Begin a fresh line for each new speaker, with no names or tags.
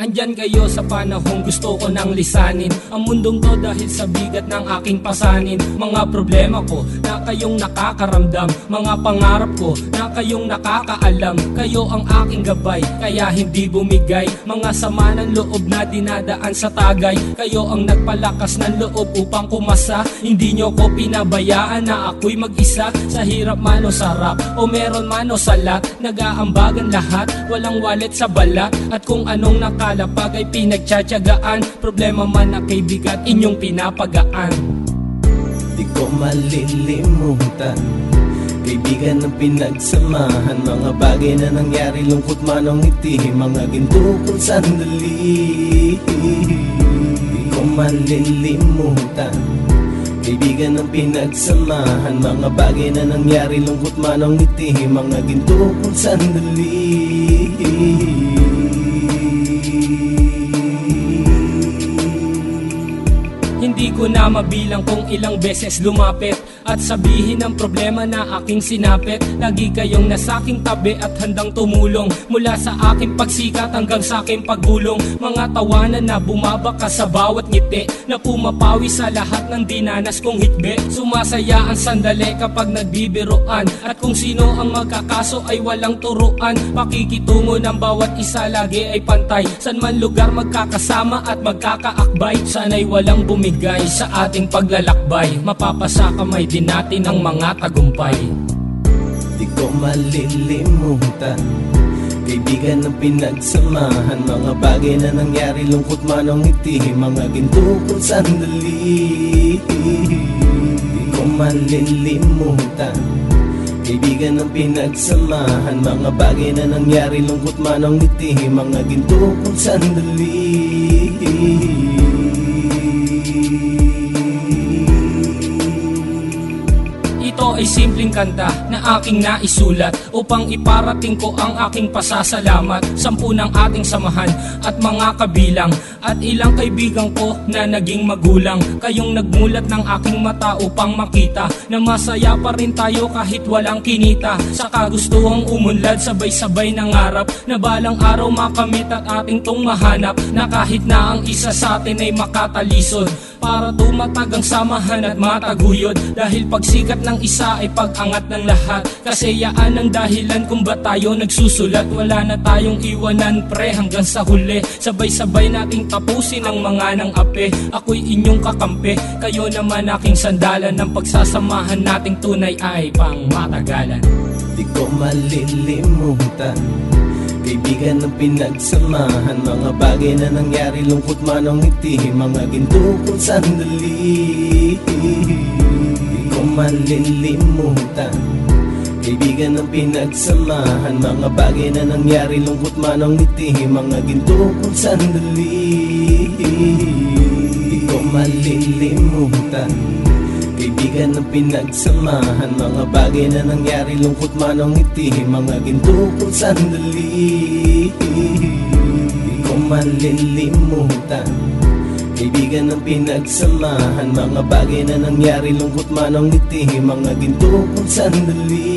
Andyan kayo sa panahong gusto ko nang lisanin ang mundong to dahil sa bigat ng aking pasanin. Mga problema ko na kayong nakakaramdam, mga pangarap ko na kayong nakakaalam. Kayo ang aking gabay, kaya hindi bumigay. Mga sama ng loob na dinadaan sa tagay, kayo ang nagpalakas ng loob upang kumasa. Hindi nyo ko pinabayaan na ako'y mag-isa. Sa hirap man o sarap, o meron man o salat, nag-aambagan lahat, walang wallet sa balat. At kung anong nakalapag ay pinagtsatsagaan, problema man na kaibigan, inyong pinapagaan.
Di ko malilimutan, kaibigan ng pinagsamahan, mga bagay na nangyari, lungkot man o ngiti, mga ginto kong sandali. Di ko malilimutan, kaibigan ng pinagsamahan, mga bagay na nangyari, lungkot man o ngiti, mga ginto kong sandali.
Hindi ko na mabilang kung ilang beses lumapit at sabihin ang problema na aking sinapit. Lagi kayong nasa aking tabi at handang tumulong, mula sa aking pagsikat hanggang sa aking paggulong. Mga tawanan na bumabaka sa bawat ngiti, na pumapawi sa lahat ng dinanas kong hikbi. Sumasaya ang sandali kapag nagbibiroan, at kung sino ang magkakaso ay walang turuan. Pakikitungo ng bawat isa lagi ay pantay, san man lugar magkakasama at magkakaakbay. Sana'y walang bumigay sa ating paglalakbay, mapapasa kamay din natin ang mga tagumpay.
Di ko malilimutan, kaibigan ng pinagsamahan, mga bagay na nangyari, lungkot man o ngiti, mga ginto kong sandali. Di ko malilimutan, kaibigan ng pinagsamahan, mga bagay na nangyari, lungkot man o ngiti, mga ginto kong sandali.
Ito ay simpleng kanta na aking naisulat upang iparating ko ang aking pasasalamat. 10 ng ating samahan at mga kabilang, at ilang kaibigan ko na naging magulang. Kayong nagmulat ng aking mata upang makita na masaya pa rin tayo kahit walang kinita. Sa kagustuhang umunlad, sabay-sabay nangarap na balang araw makamit at ating tong mahanap, na kahit na ang isa sa atin ay makatalisod, para tumatag ang samahan at mataguyod. Dahil pagsikat ng isa ay pag-angat ng lahat, kasi yaan ang dahilan kung ba tayo nagsusulat. Wala na tayong iwanan pre hanggang sa huli, sabay-sabay nating tapusin ang mga nang ape. Ako'y inyong kakampi, kayo naman aking sandalan, ng pagsasamahan nating tunay ay pang matagalan.
Di ko malilimutan, kaibigan ng pinagsamahan, mga bagay na nangyari, lungkot man o ngiti, mga ginto kong sandali. Di ko malilimutan, kaibigan ng pinagsamahan, mga bagay na nangyari, lungkot man o ngiti, mga ginto kong sandali. Di ko malilimutan, kaibigan ng pinagsamahan, mga bagay na nangyari, lungkot man o ngiti, mga ginto kong sandali. Di ko malilimutan, kaibigan ng pinagsamahan, mga bagay na nangyari, lungkot man o ngiti, mga ginto kong sandali.